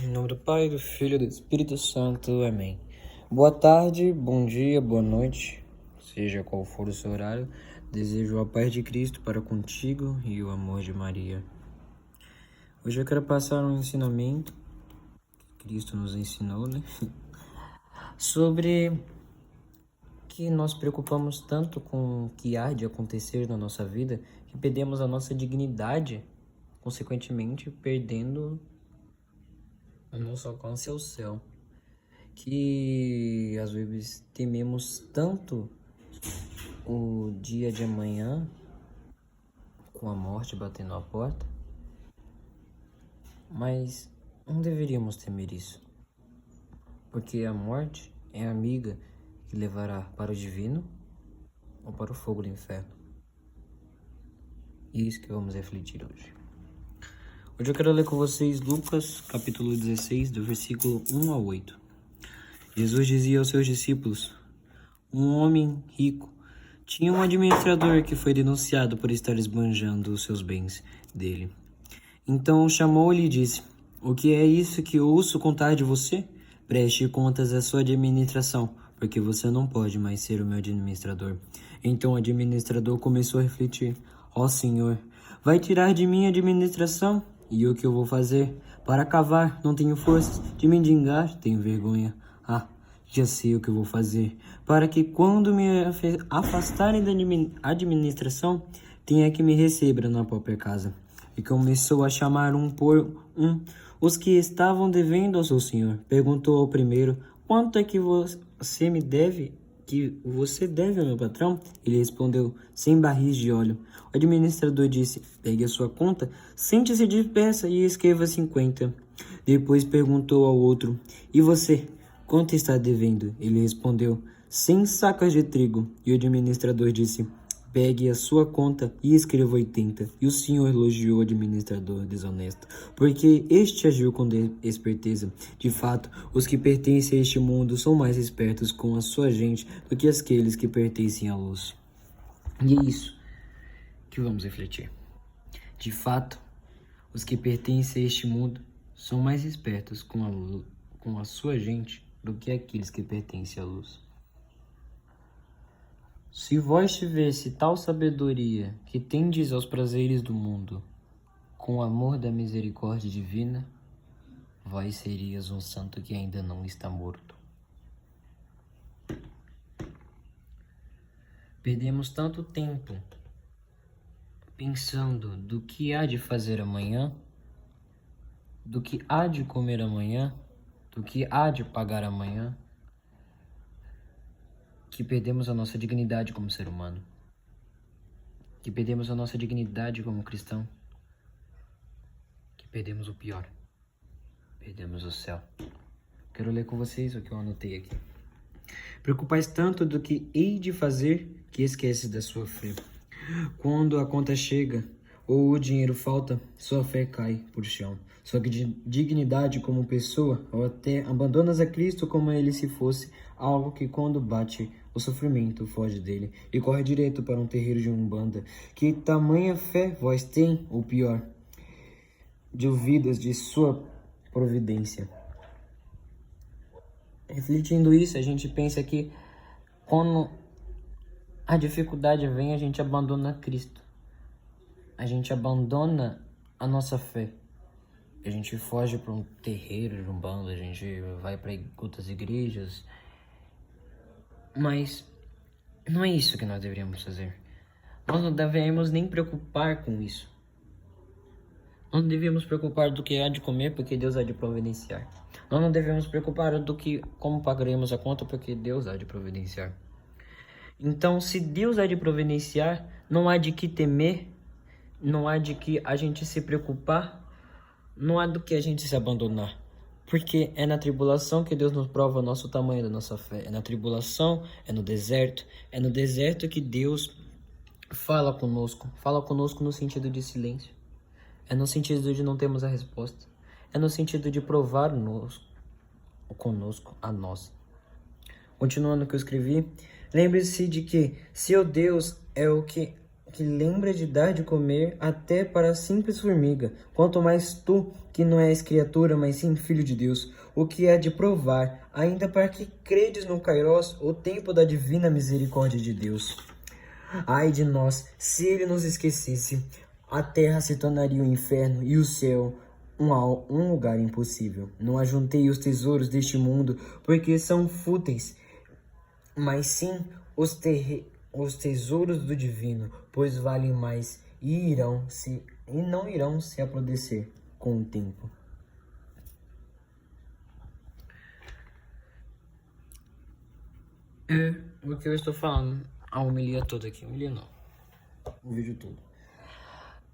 Em nome do Pai, do Filho e do Espírito Santo. Amém. Boa tarde, bom dia, boa noite, seja qual for o seu horário. Desejo a paz de Cristo para contigo e o amor de Maria. Hoje eu quero passar um ensinamento que Cristo nos ensinou, sobre que nós preocupamos tanto com o que há de acontecer na nossa vida que perdemos a nossa dignidade, consequentemente perdendo o nosso alcance ao céu. Que às vezes tememos tanto o dia de amanhã, com a morte batendo à porta, mas não deveríamos temer isso, porque a morte é a amiga que levará para o divino ou para o fogo do inferno. E isso que vamos refletir hoje. Hoje eu quero ler com vocês Lucas, capítulo 16, do versículo 1 ao 8. Jesus dizia aos seus discípulos: um homem rico tinha um administrador que foi denunciado por estar esbanjando os seus bens dele. Então o chamou-lhe e disse: o que é isso que ouço contar de você? Preste contas à sua administração, porque você não pode mais ser o meu administrador. Então o administrador começou a refletir: ó Senhor, vai tirar de mim a administração? E o que eu vou fazer? Para cavar, não tenho forças. De mendigar, tenho vergonha. Ah, já sei o que eu vou fazer, para que quando me afastarem da administração, tenha que me receber na própria casa. E começou a chamar um por um os que estavam devendo ao seu senhor. Perguntou ao primeiro: quanto é que você me deve? Que você deve ao meu patrão? Ele respondeu: 100 barris de óleo. O administrador disse: pegue a sua conta, sente-se depressa e escreva 50. Depois perguntou ao outro: e você? Quanto está devendo? Ele respondeu: 100 sacas de trigo. E o administrador disse: pegue a sua conta e escreva 80. E o senhor elogiou o administrador desonesto, porque este agiu com esperteza. De fato, os que pertencem a este mundo são mais espertos com a sua gente do que aqueles que pertencem à luz. E é isso que vamos refletir. De fato, os que pertencem a este mundo são mais espertos com a sua gente do que aqueles que pertencem à luz. Se vós tivesse tal sabedoria que tendes aos prazeres do mundo, com o amor da misericórdia divina, vós serias um santo que ainda não está morto. Perdemos tanto tempo pensando do que há de fazer amanhã, do que há de comer amanhã, do que há de pagar amanhã, que perdemos a nossa dignidade como ser humano, que perdemos a nossa dignidade como cristão, que perdemos o pior, perdemos o céu. Quero ler com vocês o que eu anotei aqui. Preocupais tanto do que hei de fazer que esqueces da sua fé. Quando a conta chega ou o dinheiro falta, sua fé cai por chão. Sua dignidade como pessoa, ou até abandonas a Cristo como ele se fosse algo que quando bate o sofrimento foge dele e corre direto para um terreiro de umbanda. Que tamanha fé vós tem, ou pior, duvidas de sua providência? Refletindo isso, a gente pensa que quando a dificuldade vem, a gente abandona Cristo. A gente abandona a nossa fé. A gente foge para um terreiro de umbanda, a gente vai para outras igrejas. Mas não é isso que nós deveríamos fazer. Nós não devemos nem preocupar com isso. Nós não devemos preocupar do que há de comer, porque Deus há de providenciar. Nós não devemos preocupar do que como pagaremos a conta, porque Deus há de providenciar. Então, se Deus há de providenciar, não há de que temer, não há de que a gente se preocupar, não há do que a gente se abandonar. Porque é na tribulação que Deus nos prova o nosso tamanho da nossa fé. É na tribulação, é no deserto que Deus fala conosco no sentido de silêncio. É no sentido de não termos a resposta. É no sentido de provar conosco a nós. Continuando o que eu escrevi, lembre-se de que seu Deus é o que que lembra de dar de comer até para a simples formiga, quanto mais tu, que não és criatura, mas sim filho de Deus, o que é de provar, ainda para que credes no Kairos, o tempo da divina misericórdia de Deus. Ai de nós, se ele nos esquecesse, a terra se tornaria um inferno e o céu um lugar impossível. Não ajuntei os tesouros deste mundo, porque são fúteis, mas sim os tesouros do divino, pois valem mais e não irão se apodrecer com o tempo. É o que eu estou falando. A homilia toda aqui. Homilia não. O vídeo todo.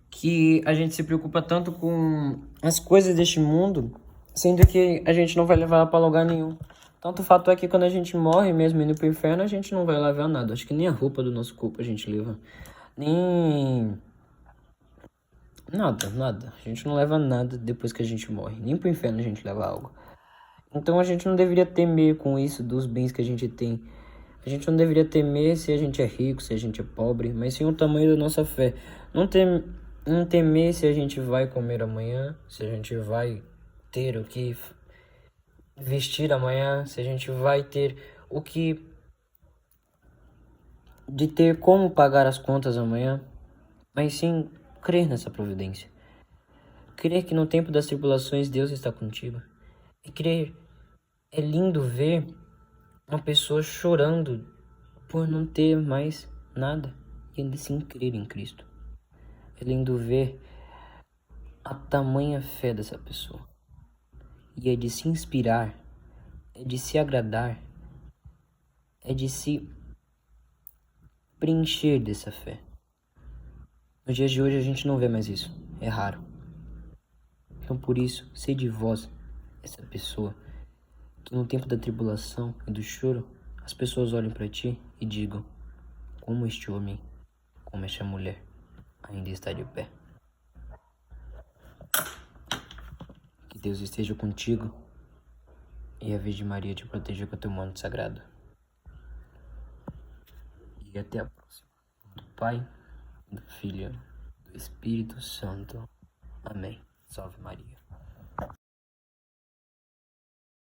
Que a gente se preocupa tanto com as coisas deste mundo, sendo que a gente não vai levar pra lugar nenhum. Tanto o fato é que quando a gente morre mesmo indo pro inferno, a gente não vai levar nada. Acho que nem a roupa do nosso corpo a gente leva. Nem... Nada. A gente não leva nada depois que a gente morre. Nem pro inferno a gente leva algo. Então a gente não deveria temer com isso dos bens que a gente tem. A gente não deveria temer se a gente é rico, se a gente é pobre, mas sim o tamanho da nossa fé. Não temer se a gente vai comer amanhã, se a gente vai ter o que vestir amanhã, se a gente vai ter o que... de ter como pagar as contas amanhã, mas sim crer nessa providência. Crer que no tempo das tribulações Deus está contigo. E crer, é lindo ver uma pessoa chorando por não ter mais nada e ainda assim crer em Cristo. É lindo ver a tamanha fé dessa pessoa. E é de se inspirar, é de se agradar, é de se preencher dessa fé. Nos dias de hoje a gente não vê mais isso, é raro. Então por isso, sede vós essa pessoa que no tempo da tribulação e do choro, as pessoas olhem para ti e digam: como este homem, como esta mulher ainda está de pé. Que Deus esteja contigo e a Virgem Maria te proteja com o teu manto sagrado. E até a próxima. Do Pai, do Filho, do Espírito Santo. Amém. Salve Maria.